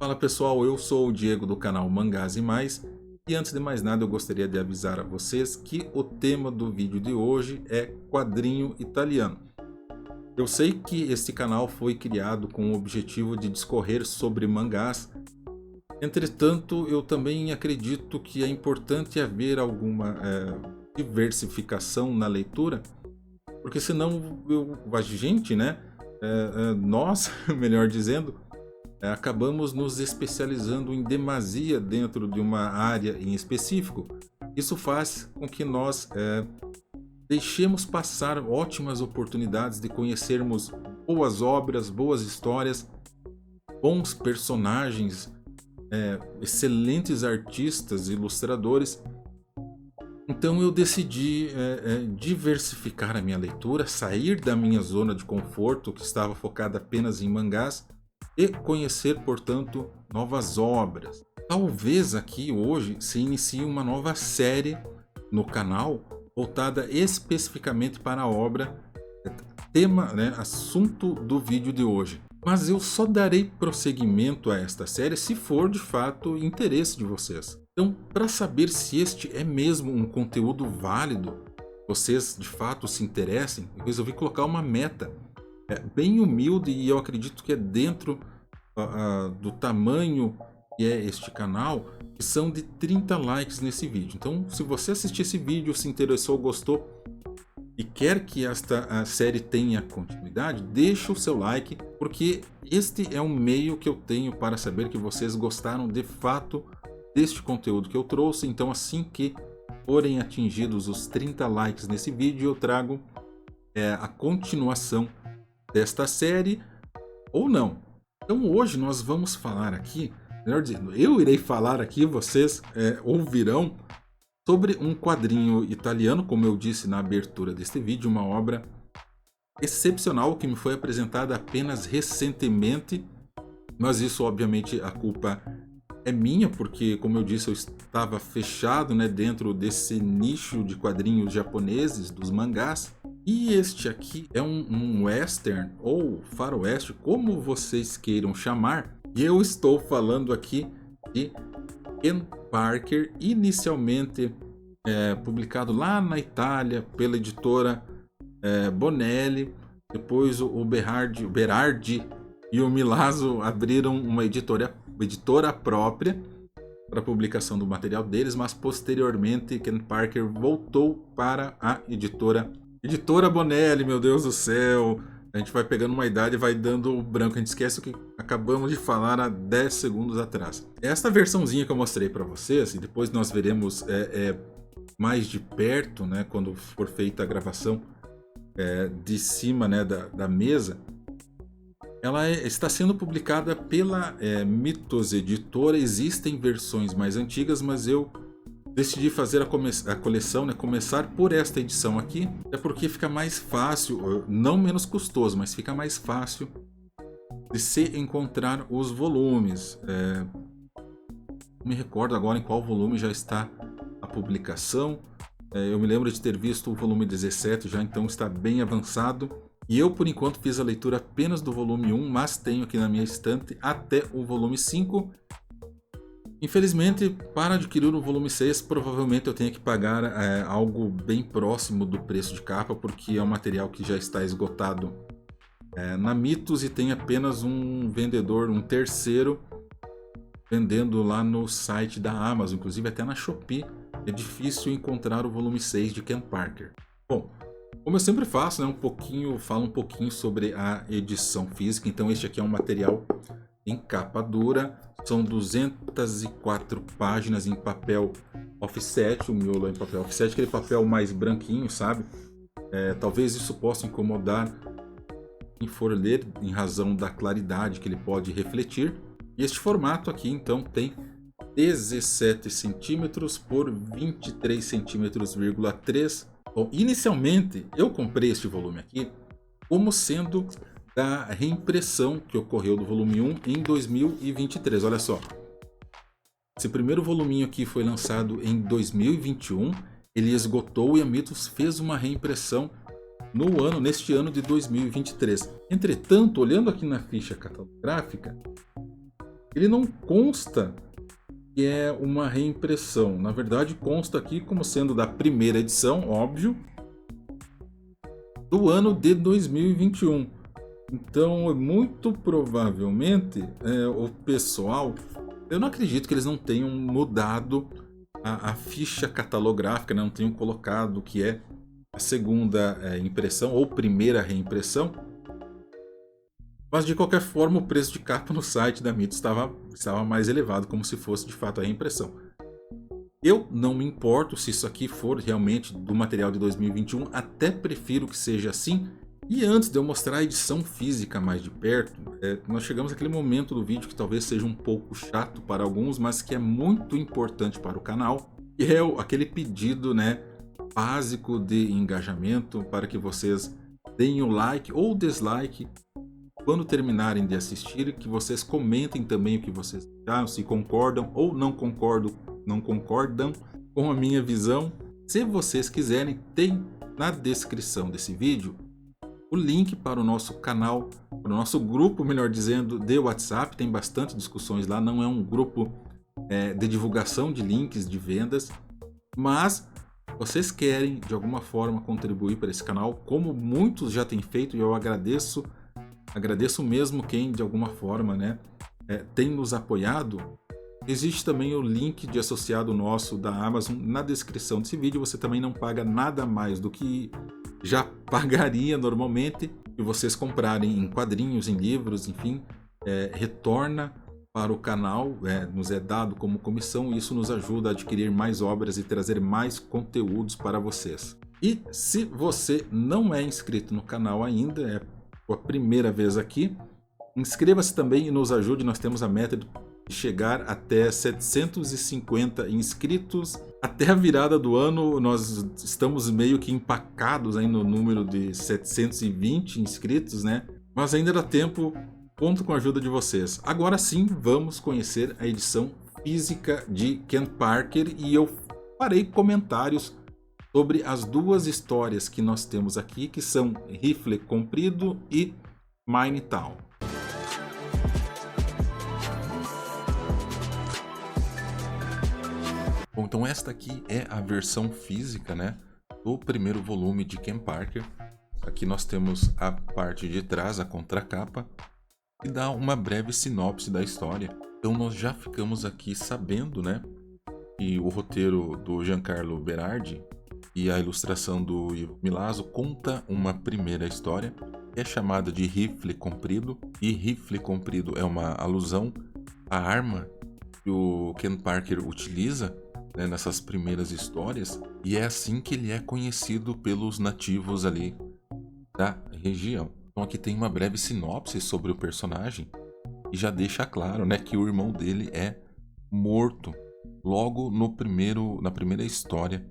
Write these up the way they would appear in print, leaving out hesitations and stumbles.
Fala pessoal, eu sou o Diego do canal Mangás e Mais, e antes de mais nada eu gostaria de avisar a vocês que o tema do vídeo de hoje é quadrinho italiano. Eu sei que este canal foi criado com o objetivo de discorrer sobre mangás, entretanto eu também acredito que é importante haver alguma diversificação na leitura, porque senão a gente, né, nós, melhor dizendo, acabamos nos especializando em demasia dentro de uma área em específico. Isso faz com que nós deixemos passar ótimas oportunidades de conhecermos boas obras, boas histórias, bons personagens, excelentes artistas, ilustradores. Então eu decidi diversificar a minha leitura, sair da minha zona de conforto, que estava focada apenas em mangás, e conhecer, portanto, novas obras. Talvez aqui hoje se inicie uma nova série no canal voltada especificamente para a obra, tema, né, assunto do vídeo de hoje. Mas eu só darei prosseguimento a esta série se for de fato interesse de vocês. Então, para saber se este é mesmo um conteúdo válido, vocês de fato se interessem, eu resolvi colocar uma meta bem humilde, e eu acredito que é dentro do tamanho que é este canal, que são de 30 likes nesse vídeo. Então, se você assistir esse vídeo, se interessou, gostou e quer que esta série tenha continuidade, deixa o seu like, porque este é um meio que eu tenho para saber que vocês gostaram de fato deste conteúdo que eu trouxe. Então, assim que forem atingidos os 30 likes nesse vídeo, eu trago a continuação desta série ou não. Então hoje nós vamos falar aqui, melhor dizendo, eu irei falar aqui, vocês ouvirão sobre um quadrinho italiano, como eu disse na abertura deste vídeo, uma obra excepcional que me foi apresentada apenas recentemente, mas isso obviamente a culpa é minha, porque como eu disse eu estava fechado, né, dentro desse nicho de quadrinhos japoneses, dos mangás. E este aqui é um western ou faroeste, como vocês queiram chamar. E eu estou falando aqui de Ken Parker, inicialmente publicado lá na Itália pela editora Bonelli. Depois o Berardi e o Milazzo abriram uma editora própria para a publicação do material deles, mas posteriormente Ken Parker voltou para a Editora Bonelli. Meu Deus do céu, a gente vai pegando uma idade e vai dando branco, a gente esquece o que acabamos de falar há 10 segundos atrás. Esta versãozinha que eu mostrei para vocês, e depois nós veremos mais de perto, né, quando for feita a gravação de cima, né, da mesa, ela está sendo publicada pela Mythos Editora. Existem versões mais antigas, mas eu decidi fazer a coleção, né, começar por esta edição aqui, é porque fica mais fácil, não menos custoso, mas fica mais fácil de se encontrar os volumes. Não me recordo agora em qual volume já está a publicação. Eu me lembro de ter visto o volume 17 já, então está bem avançado. E eu, por enquanto, fiz a leitura apenas do volume 1, mas tenho aqui na minha estante até o volume 5. Infelizmente, para adquirir o volume 6, provavelmente eu tenha que pagar algo bem próximo do preço de capa, porque é um material que já está esgotado na Mythos e tem apenas um vendedor, um terceiro, vendendo lá no site da Amazon, inclusive até na Shopee. É difícil encontrar o volume 6 de Ken Parker. Bom, como eu sempre faço, né, falo um pouquinho sobre a edição física. Então este aqui é um material em capa dura, são 204 páginas em papel offset, o miolo é em papel offset, aquele papel mais branquinho, sabe? Talvez isso possa incomodar quem for ler, em razão da claridade que ele pode refletir. E este formato aqui então tem 17 centímetros por 23 centímetros,3. Bom, inicialmente eu comprei este volume aqui como sendo da reimpressão que ocorreu do volume 1 em 2023. Olha só, esse primeiro voluminho aqui foi lançado em 2021, ele esgotou e a Mythos fez uma reimpressão neste ano de 2023. Entretanto, olhando aqui na ficha catalográfica, ele não consta que é uma reimpressão. Na verdade, consta aqui como sendo da primeira edição, óbvio, do ano de 2021. Então, muito provavelmente, o pessoal, eu não acredito que eles não tenham mudado a ficha catalográfica, né? Não tenham colocado o que é a segunda impressão ou primeira reimpressão. Mas de qualquer forma, o preço de capa no site da Mito estava mais elevado, como se fosse de fato a reimpressão. Eu não me importo se isso aqui for realmente do material de 2021, até prefiro que seja assim. E antes de eu mostrar a edição física mais de perto, nós chegamos àquele momento do vídeo que talvez seja um pouco chato para alguns, mas que é muito importante para o canal, que é aquele pedido, né, básico de engajamento para que vocês deem o like ou dislike quando terminarem de assistir, que vocês comentem também o que vocês acham, se concordam ou não concordam com a minha visão. Se vocês quiserem, tem na descrição desse vídeo o link para o nosso canal, para o nosso grupo, melhor dizendo, de WhatsApp. Tem bastante discussões lá, não é um grupo de divulgação de links de vendas, mas vocês querem de alguma forma contribuir para esse canal, como muitos já têm feito, e eu agradeço mesmo quem de alguma forma, né, tem nos apoiado. Existe também o link de associado nosso da Amazon na descrição desse vídeo. Você também não paga nada mais do que já pagaria normalmente, e vocês comprarem em quadrinhos, em livros, enfim, retorna para o canal, nos é dado como comissão, e isso nos ajuda a adquirir mais obras e trazer mais conteúdos para vocês. E se você não é inscrito no canal ainda, é a primeira vez aqui, inscreva-se também e nos ajude. Nós temos a meta de chegar até 750 inscritos. Até a virada do ano nós estamos meio que empacados aí no número de 720 inscritos, né? Mas ainda dá tempo, conto com a ajuda de vocês. Agora sim, vamos conhecer a edição física de Ken Parker, e eu farei comentários sobre as duas histórias que nós temos aqui, que são Rifle Comprido e Mine Town. Bom, então esta aqui é a versão física, né, do primeiro volume de Ken Parker. Aqui nós temos a parte de trás, a contracapa, que dá uma breve sinopse da história. Então nós já ficamos aqui sabendo, né, que o roteiro do Giancarlo Berardi e a ilustração do Ivo Milazzo conta uma primeira história, que é chamada de Rifle Comprido. E Rifle Comprido é uma alusão à arma que o Ken Parker utiliza, né, nessas primeiras histórias, e é assim que ele é conhecido pelos nativos ali da região. Então aqui tem uma breve sinopse sobre o personagem e já deixa claro, né, que o irmão dele é morto logo na primeira história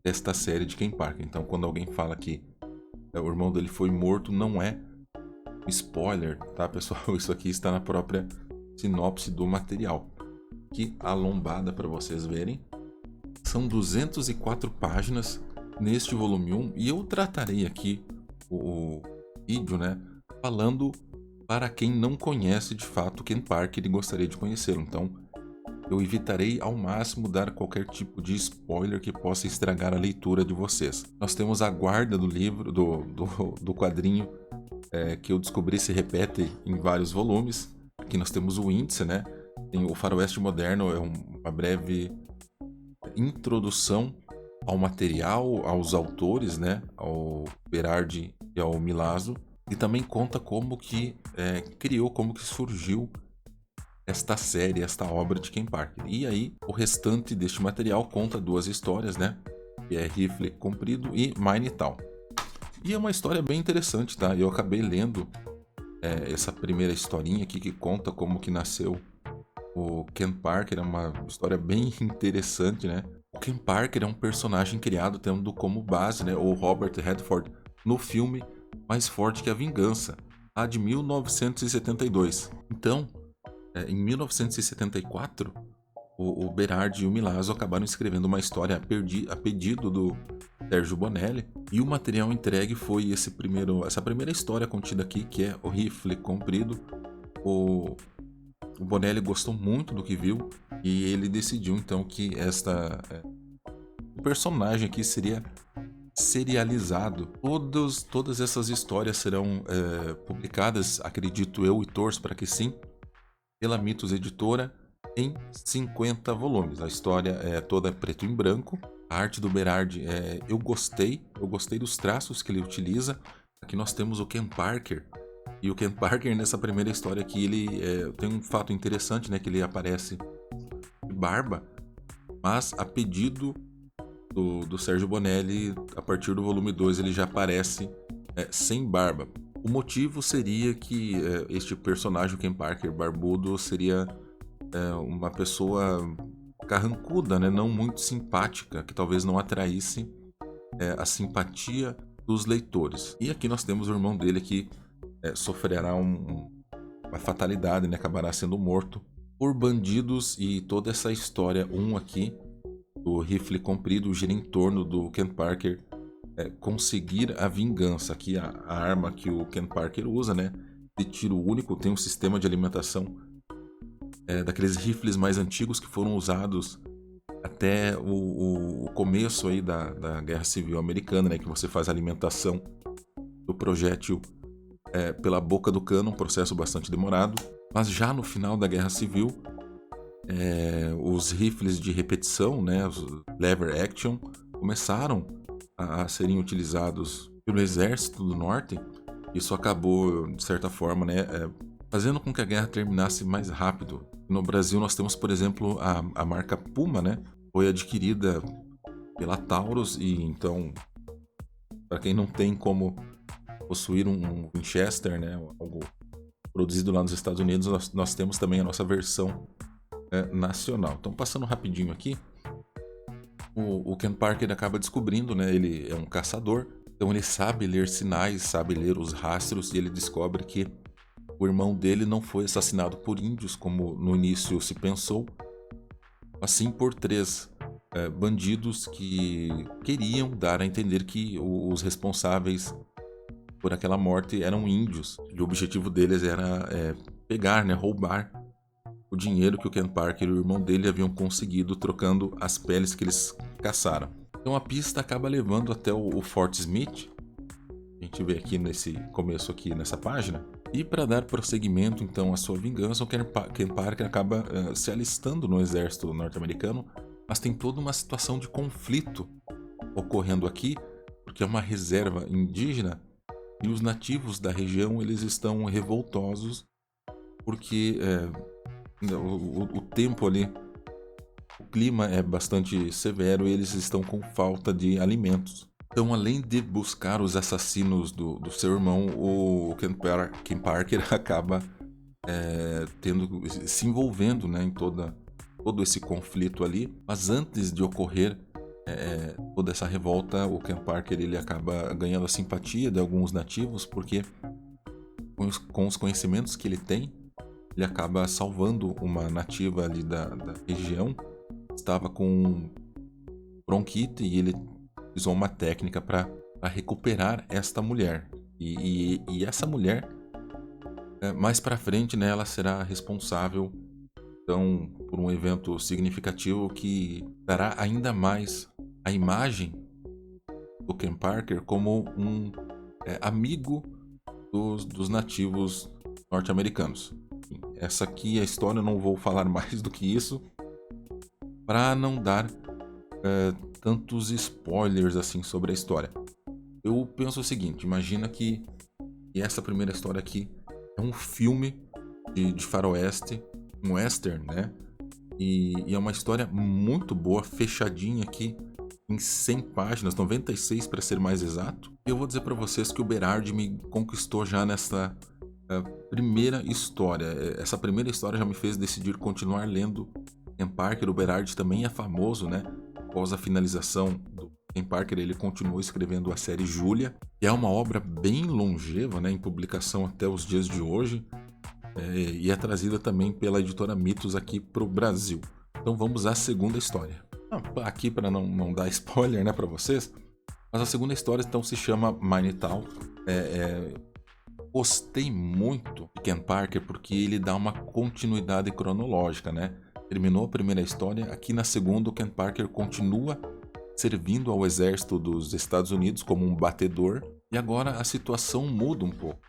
desta série de Ken Parker. Então quando alguém fala que o irmão dele foi morto, não é spoiler, tá, pessoal? Isso aqui está na própria sinopse do material. Aqui a lombada para vocês verem. São 204 páginas neste volume 1, e eu tratarei aqui o vídeo, né, falando para quem não conhece de fato Ken Parker e gostaria de conhecê-lo. Então eu evitarei ao máximo dar qualquer tipo de spoiler que possa estragar a leitura de vocês. Nós temos a guarda do livro, do quadrinho, que eu descobri se repete em vários volumes. Aqui nós temos o índice, né? Tem o Faroeste Moderno, é uma breve introdução ao material, aos autores, né? Ao Berardi e ao Milazzo. E também conta como que como que surgiu esta série, esta obra de Ken Parker. E aí, o restante deste material conta duas histórias, né? Que é Rifle Comprido e Mine Town. E é uma história bem interessante, tá? Eu acabei lendo essa primeira historinha aqui que conta como que nasceu o Ken Parker. É uma história bem interessante, né? O Ken Parker é um personagem criado tendo como base, né, o Robert Redford no filme Mais Forte que a Vingança, lá de 1972. Então, em 1974, o Berardi e o Milazzo acabaram escrevendo uma história a pedido do Sergio Bonelli, e o material entregue foi essa primeira história contida aqui, que é o Rifle Comprido. O o Bonelli gostou muito do que viu e ele decidiu então que o personagem aqui seria serializado. Todas essas histórias serão publicadas, acredito eu e torço para que sim, pela Mitos Editora em 50 volumes. A história é toda preto e branco. A arte do Berardi, eu gostei dos traços que ele utiliza. Aqui nós temos o Ken Parker. E o Ken Parker, nessa primeira história aqui, ele tem um fato interessante, né? Que ele aparece de barba, mas a pedido do Sérgio Bonelli, a partir do volume 2, ele já aparece sem barba. O motivo seria que este personagem, o Ken Parker barbudo, seria uma pessoa carrancuda, né? Não muito simpática, que talvez não atraísse a simpatia dos leitores. E aqui nós temos o irmão dele que sofrerá uma fatalidade, né? Acabará sendo morto por bandidos, e toda essa história aqui do rifle comprido gira em torno do Ken Parker conseguir a vingança. Aqui a arma que o Ken Parker usa, né? De tiro único, tem um sistema de alimentação daqueles rifles mais antigos que foram usados até o começo aí da Guerra Civil Americana, né? Que você faz a alimentação do projétil pela boca do cano, um processo bastante demorado. Mas já no final da Guerra Civil, os rifles de repetição, né, os lever action, começaram a serem utilizados pelo Exército do Norte. Isso acabou, de certa forma, né, fazendo com que a guerra terminasse mais rápido. No Brasil nós temos, por exemplo, a marca Puma, né, foi adquirida pela Taurus, e então, para quem não tem como possuir um Winchester, né, algo produzido lá nos Estados Unidos, nós temos também a nossa versão nacional. Então, passando rapidinho aqui, o Ken Parker acaba descobrindo, né, ele é um caçador, então ele sabe ler sinais, sabe ler os rastros, e ele descobre que o irmão dele não foi assassinado por índios, como no início se pensou, mas sim por 3 bandidos que queriam dar a entender que os responsáveis por aquela morte eram índios. E o objetivo deles era pegar, né, roubar o dinheiro que o Ken Parker e o irmão dele haviam conseguido trocando as peles que eles caçaram. Então a pista acaba levando até o Fort Smith. A gente vê aqui nesse começo aqui nessa página. E para dar prosseguimento então à sua vingança, o Ken Parker acaba se alistando no exército norte-americano, mas tem toda uma situação de conflito ocorrendo aqui, porque é uma reserva indígena e os nativos da região eles estão revoltosos porque o tempo ali, o clima é bastante severo e eles estão com falta de alimentos. Então, além de buscar os assassinos do seu irmão, o Ken Parker acaba se envolvendo, né, em todo esse conflito ali. Mas antes de ocorrer toda essa revolta, o Ken Parker ele acaba ganhando a simpatia de alguns nativos, porque com os conhecimentos que ele tem, ele acaba salvando uma nativa ali da região. Estava com bronquite e ele usou uma técnica para recuperar esta mulher. E essa mulher, mais para frente, né, ela será responsável então, por um evento significativo que dará ainda mais a imagem do Ken Parker como um amigo dos nativos norte-americanos. Essa aqui é a história, eu não vou falar mais do que isso para não dar tantos spoilers assim sobre a história. Eu penso o seguinte, imagina que essa primeira história aqui é um filme de faroeste, um western, né? E é uma história muito boa, fechadinha aqui em 100 páginas, 96 para ser mais exato. E eu vou dizer para vocês que o Berardi me conquistou já nessa primeira história. Essa primeira história já me fez decidir continuar lendo Ken Parker. O Berardi também é famoso, né? Após a finalização do Ken Parker, ele continuou escrevendo a série Júlia, que é uma obra bem longeva, né? Em publicação até os dias de hoje. E é trazida também pela editora Mitos aqui para o Brasil. Então vamos à segunda história. Aqui para não dar spoiler, né, para vocês, mas a segunda história então se chama Minetown. Gostei muito de Ken Parker porque ele dá uma continuidade cronológica, né? Terminou a primeira história, aqui na segunda o Ken Parker continua servindo ao exército dos Estados Unidos como um batedor, e agora a situação muda um pouco.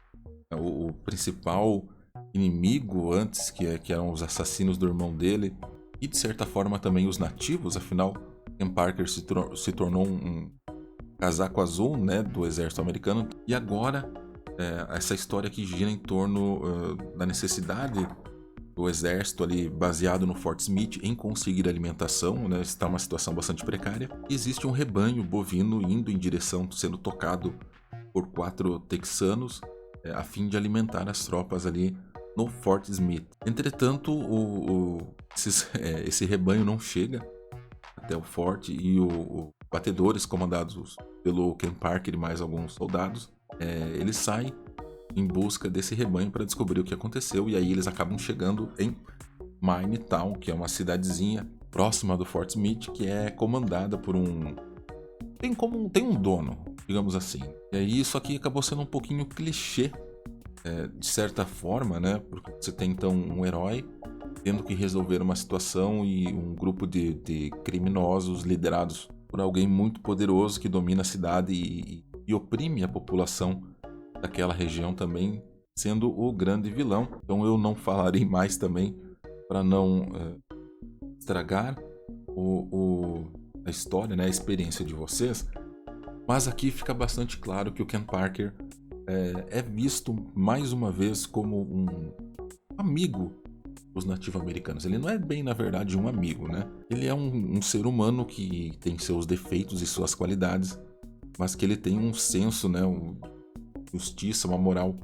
O principal inimigo antes, que eram os assassinos do irmão dele, e de certa forma também os nativos, afinal, Ken Parker se tornou um casaco azul, né, do exército americano, e agora essa história que gira em torno da necessidade do exército ali baseado no Fort Smith em conseguir alimentação, né, está uma situação bastante precária. E existe um rebanho bovino indo em direção, sendo tocado por 4 texanos a fim de alimentar as tropas ali no Fort Smith. Entretanto, esse rebanho não chega até o forte e os batedores comandados pelo Ken Parker e mais alguns soldados, eles saem em busca desse rebanho para descobrir o que aconteceu, e aí eles acabam chegando em Minetown, que é uma cidadezinha próxima do Fort Smith, que é comandada por tem um dono, digamos assim. E aí isso aqui acabou sendo um pouquinho clichê, de certa forma, né? Porque você tem então um herói tendo que resolver uma situação e um grupo de criminosos liderados por alguém muito poderoso que domina a cidade e oprime a população daquela região também, sendo o grande vilão. Então eu não falarei mais também para não estragar a história, né, a experiência de vocês. Mas aqui fica bastante claro que o Ken Parker é visto mais uma vez como um amigo dos nativos-americanos. Ele não é bem, na verdade, um amigo, né? Ele é um ser humano que tem seus defeitos e suas qualidades, mas que ele tem um senso, né, justiça, uma moral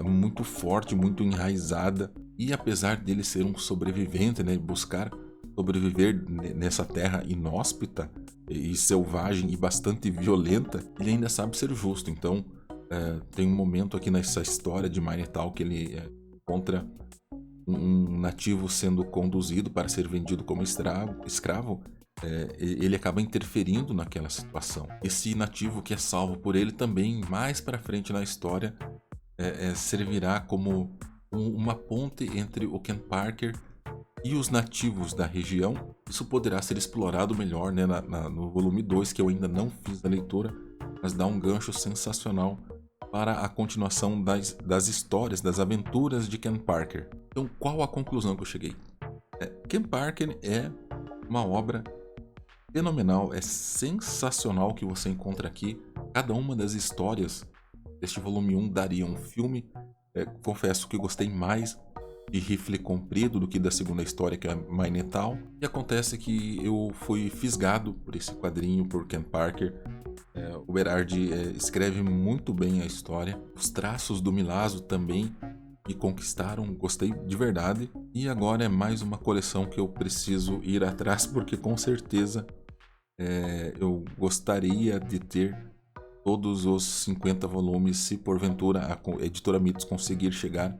muito forte, muito enraizada. E apesar dele ser um sobrevivente, né, buscar sobreviver nessa terra inóspita e selvagem e bastante violenta, ele ainda sabe ser justo. Então tem um momento aqui nessa história de Minetown que ele encontra um nativo sendo conduzido para ser vendido como escravo. Ele acaba interferindo naquela situação. Esse nativo que é salvo por ele também, mais para frente na história, servirá como uma ponte entre o Ken Parker e os nativos da região. Isso poderá ser explorado melhor, né, no volume 2, que eu ainda não fiz a leitura, mas dá um gancho sensacional para a continuação das histórias, das aventuras de Ken Parker. Então, qual a conclusão que eu cheguei? Ken Parker é uma obra fenomenal, é sensacional o que você encontra aqui. Cada uma das histórias deste volume 1 daria um filme. Confesso que gostei mais de Rifle Comprido do que da segunda história, que é Minetown. E acontece que eu fui fisgado por esse quadrinho, por Ken Parker. O Berardi escreve muito bem a história. Os traços do Milazzo também me conquistaram, gostei de verdade. E agora é mais uma coleção que eu preciso ir atrás, porque com certeza eu gostaria de ter todos os 50 volumes, se porventura a editora Mitos conseguir chegar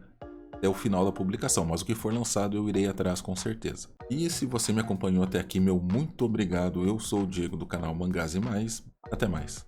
até o final da publicação. Mas o que for lançado eu irei atrás com certeza. E se você me acompanhou até aqui, meu muito obrigado. Eu sou o Diego do canal Mangás e Mais. Até mais.